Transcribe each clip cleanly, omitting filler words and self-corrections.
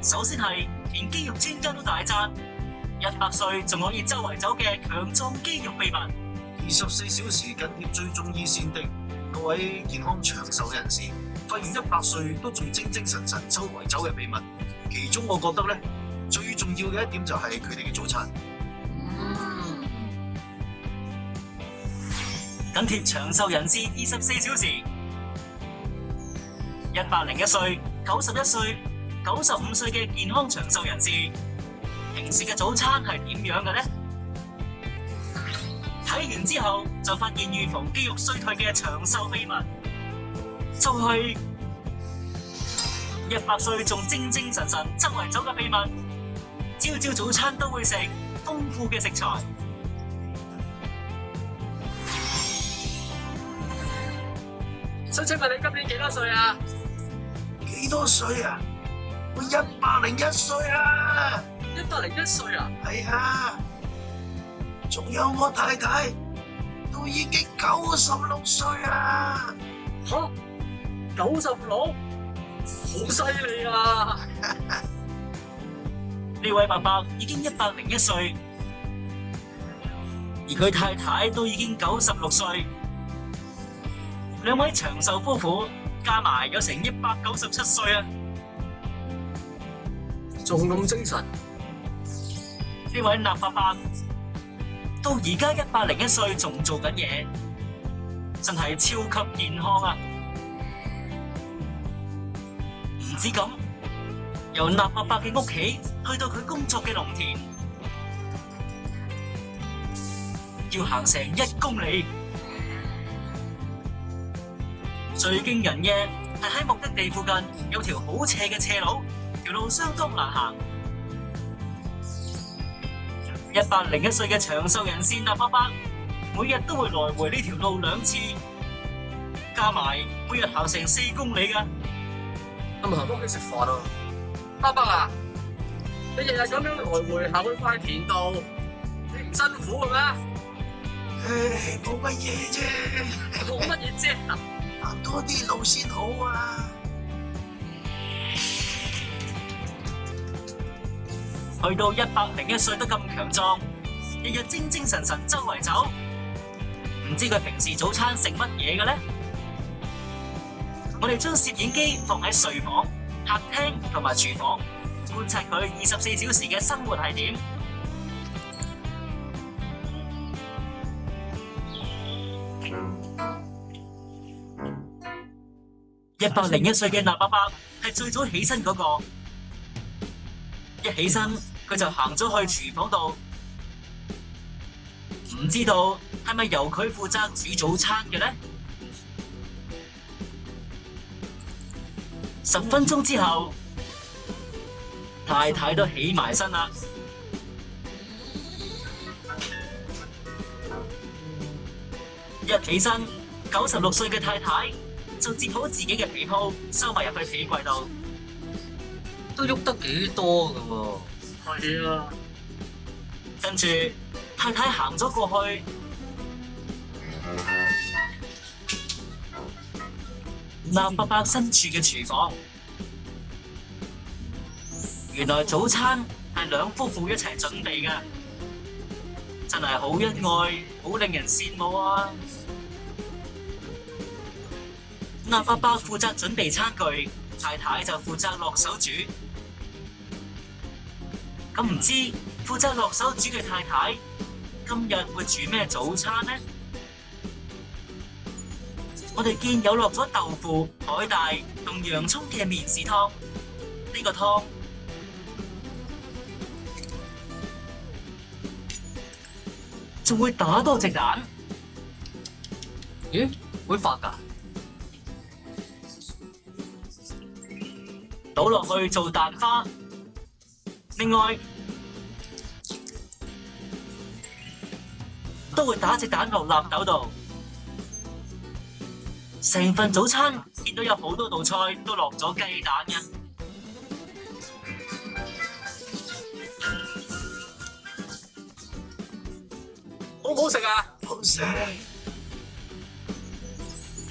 首先係連肌肉專家都大讚，100歲仲可以周圍走嘅強壯肌肉秘密。24小時緊貼追蹤醫先的各位健康長壽人士，發現100歲都仲精精神神周圍走嘅秘密。其中我覺得咧最重要嘅一點就係佢哋嘅早餐。緊貼長壽人士24小時，101歲、91歲、95歲嘅健康長壽人士，平時嘅早餐係點樣嘅呢？睇完之後就發現預防肌肉衰退嘅長壽秘密，就係100歲仲精精神神周圍走嘅秘密。朝朝早餐都會食豐富嘅食材。想請問你今年幾多歲啊？幾多歲啊？我101歲啊101歲啊？係啊，仲有我太太都已經96歲啊！吓，96，好犀利啊！呢位伯伯已經101歲，而佢太太都已經96歲，兩位長壽夫婦加埋有成197歲啊！仲咁精神？呢位納伯伯到而家101歲仲做緊嘢，真係超級健康啊！唔止咁，由納伯伯嘅屋企去到佢工作嘅農田，要行成1公里。最驚人嘅係喺目的地附近有條好斜嘅斜路，條路相當難行。101歲嘅長壽人士納伯伯，每日都會來回呢條路2次，加埋每日行成4公里㗎。咁咪行翻屋企食飯咯。伯伯啊，你日日咁樣來回行去塊田度，你唔辛苦嘅咩？唉，冇乜嘢啫，冇乜嘢啫。行多啲路先好啊！去到101歲都咁強壯，日日精精神神周圍走，唔知佢平時早餐食乜嘢嘅呢？我哋將攝影機放喺睡房、客廳同埋廚房，觀察佢24小時嘅生活係點。101歲嘅納伯伯係最早起身嗰個，一起身佢就行咗去廚房度，唔知道係咪由佢負責煮早餐嘅呢？10分鐘之後，太太都起埋身啦。一起身，96歲嘅太太就摺好自己嘅被鋪，收埋入去被櫃度。都喐得幾多㗎喎？係啊。跟住太太行咗過去，納伯伯身處嘅廚房。原來早餐係兩夫婦一齊準備嘅，真係好恩愛，好令人羨慕啊！納伯伯負責準備餐具，太太就負責落手煮。咁唔知負責落手煮嘅太太今日會煮咩早餐呢？我哋見有落咗豆腐、海帶同洋蔥嘅麵豉湯，呢個湯仲會打多隻蛋。咦？會發㗎？倒落去做蛋花。另外都會打隻蛋落納豆度。成份早餐見到有好多道菜都落咗雞蛋嘅。好唔好食啊？好食。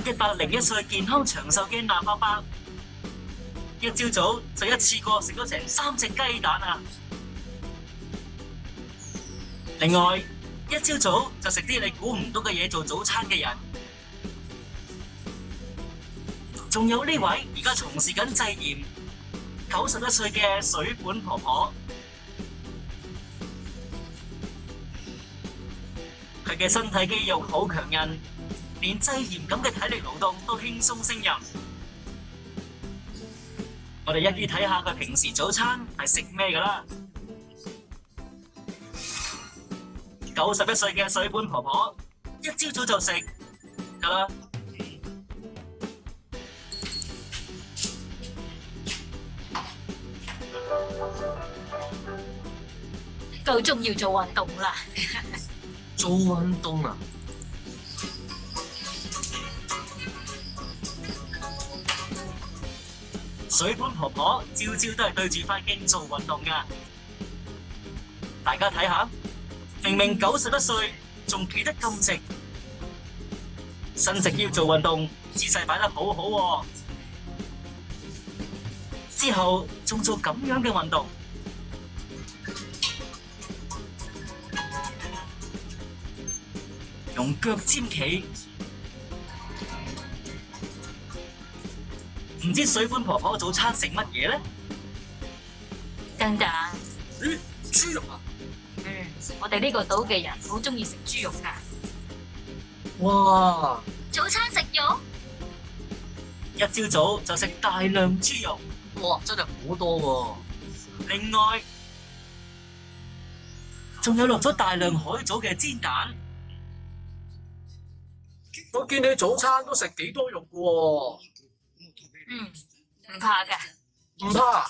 101歲健康長壽嘅納伯伯，一朝早就一次過食咗成3隻雞蛋啊！另外，一朝早就食啲你估唔到嘅嘢做早餐嘅人，仲有呢位而家從事緊製鹽91歲嘅水本婆婆，佢嘅身體肌肉好強韌，連製鹽咁嘅體力勞動都輕鬆勝任。我哋一於睇下佢平時早餐係食咩㗎啦。91歲嘅水本婆婆，一朝早就食㗎啦。夠鐘要做運動啦！做運動啊！水本婆婆朝朝都係對住塊鏡做運動㗎，大家睇下，明明91歲仲企得咁直，伸直腰做運動，姿勢擺得好好喎。之後仲做咁樣嘅運動，用腳尖企。唔知水本婆婆早餐食乜嘢咧？蛋蛋，咦，豬肉啊！我哋呢個島嘅人好中意食豬肉㗎。哇！早餐食肉？一朝早就食大量豬肉，哇，真係好多喎！另外仲有落咗大量海藻嘅煎蛋。我見你早餐都食幾多肉嘅喎。唔怕嘅，唔怕。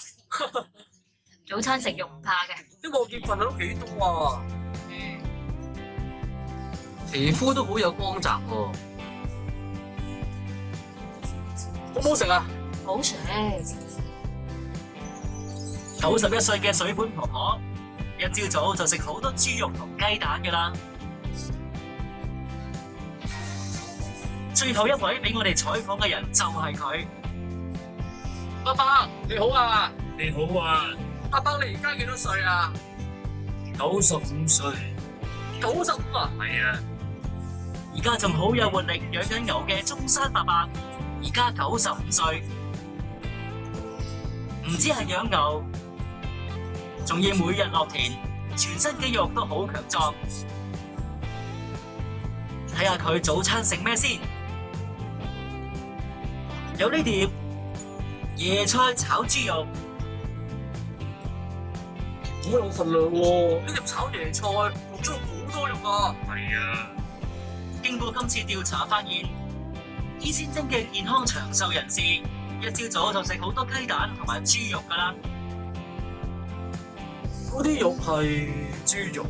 早餐食肉唔怕嘅。因為我見份量都幾多啊。皮膚都好有光澤喎。好唔好食啊？好食。 91歲嘅水本婆婆，一朝早就食好多豬肉同雞蛋㗎啦。最後一位俾我哋採訪嘅人就係佢。伯伯你好啊！你好啊，伯伯你而家幾多歲啊95歲， ？95啊！係啊，而家仲好有活力養緊牛嘅中山伯伯，而家95歲，唔止係養牛，仲要每日落田，全身肌肉都好強壯。睇下佢早餐食咩先？有呢碟椰菜炒豬肉，好有份量喎！呢碟炒椰菜落咗好多肉啊！係啊，經過今次調查發現，伊先精嘅健康長壽人士，一朝早就食好多雞蛋同埋豬肉㗎啦。嗰啲肉係豬肉，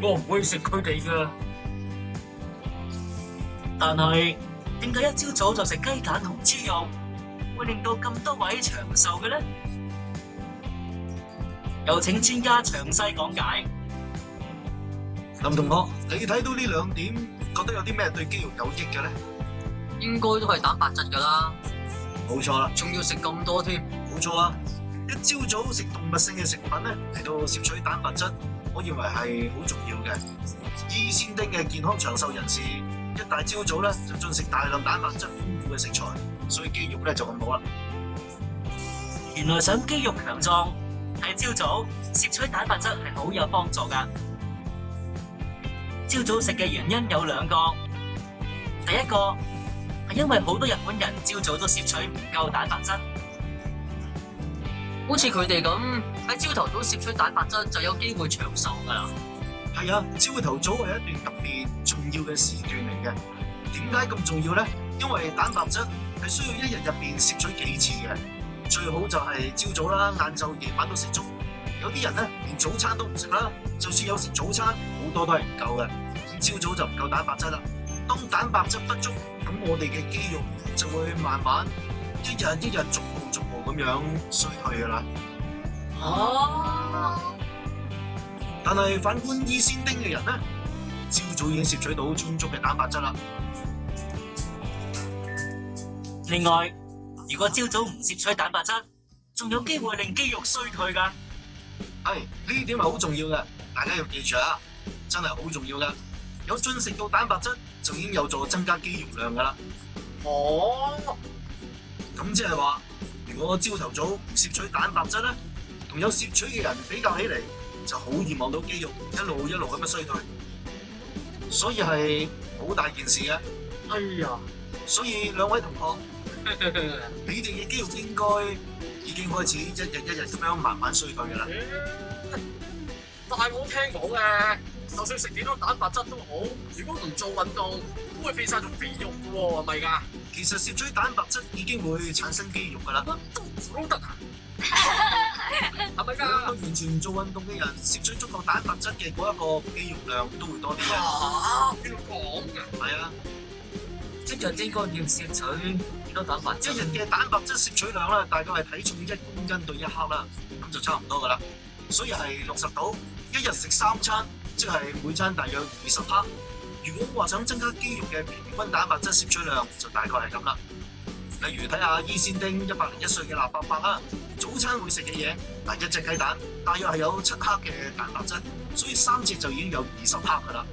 我唔會食佢哋㗎。但係點解一朝早就食雞蛋同豬肉，會令到咁多位長壽嘅呢？有請專家詳細講解。林同學，你睇到呢兩點，覺得有啲咩對肌肉有益嘅咧？應該都係蛋白質㗎啦，冇錯啦，仲要食咁多添。冇錯啊！一朝早食動物性嘅食品咧，嚟到攝取蛋白質，我認為係好重要嘅。伊先丁嘅健康長壽人士，一大朝早咧就進食大量蛋白質豐富嘅食材，所以肌肉咧就咁好啦。原來想肌肉強壯，喺朝早攝取蛋白質係好有幫助㗎。朝早食嘅原因有兩個，第一個係因為好多日本人朝早都攝取唔夠蛋白質，好似佢哋咁喺朝頭早攝取蛋白質就有機會長壽㗎啦。係啊，朝頭早係一段特別重要嘅時段嚟嘅。點解咁重要咧？因為蛋白質係需要一日入邊攝取幾次嘅，最好就係朝早啦、晏晝、夜晚都食足。有啲人咧連早餐都唔食啦，就算有食早餐，好多都係唔夠嘅。咁朝早就唔夠蛋白質啦。當蛋白質不足，咁我哋嘅肌肉就會慢慢一日一日逐步咁樣衰退噶啦。哦，但係反觀伊先丁嘅人咧，朝早已經攝取到充足嘅蛋白質啦。另外，如果朝早唔攝取蛋白質，仲有機會令肌肉衰退㗎。係呢點係好重要嘅，大家要記住啊，真係好重要㗎。有進食到蛋白質就已經有助增加肌肉量㗎啦。哦，咁即係話，如果朝頭早唔攝取蛋白質咧，同有攝取嘅人比較起嚟，就好易望到肌肉一路咁樣衰退，所以係好大件事嘅。哎呀，所以兩位同學，你哋嘅肌肉應該已經開始一日咁樣慢慢衰退㗎啦。但係我聽講嘅，就算食幾多蛋白質都好，如果唔做運動，都會變晒做肥肉嘅喎，係咪㗎？其實攝取蛋白質已經會產生肌肉㗎啦。都得啊？係咪兩個㗎？完全唔做運動嘅人，攝取足夠蛋白質嘅嗰一個肌肉量都會多啲嘅。嚇，邊度講㗎？係啊，一日應該要攝取幾多蛋白質？一日嘅蛋白質攝取量咧，大概係體重1公斤對1克啦，咁就差唔多㗎啦。所以係60度，一日食3餐，即係每餐大約20克。如果話想增加肌肉嘅平均蛋白質攝取量，就大概係咁啦。例如睇下伊仙丁101歲嘅臘伯伯啦，早餐會食嘅嘢，一隻雞蛋大約係有7克嘅蛋白質，所以3隻就已經有20克㗎啦。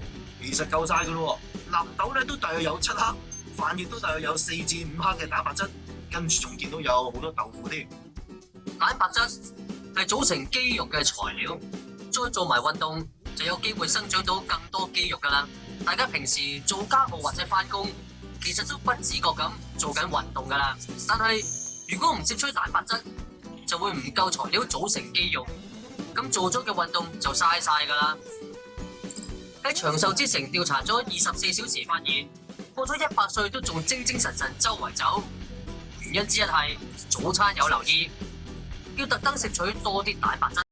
其實夠晒㗎咯喎，納豆咧都大約有7克，飯亦都大約有4至5克嘅蛋白質，跟住仲見到有好多豆腐添。蛋白質係組成肌肉嘅材料，再做埋運動就有機會生長到更多肌肉㗎啦。大家平時做家務或者返工，其實都不自覺咁做緊運動㗎啦。但係如果唔攝取蛋白質，就會唔夠材料組成肌肉，咁做咗嘅運動就嘥晒㗎啦。喺長壽之城調查咗24小時，發現過咗100歲都仲精精神神周圍走，原因之一係早餐有留意，要特登攝取多啲蛋白質。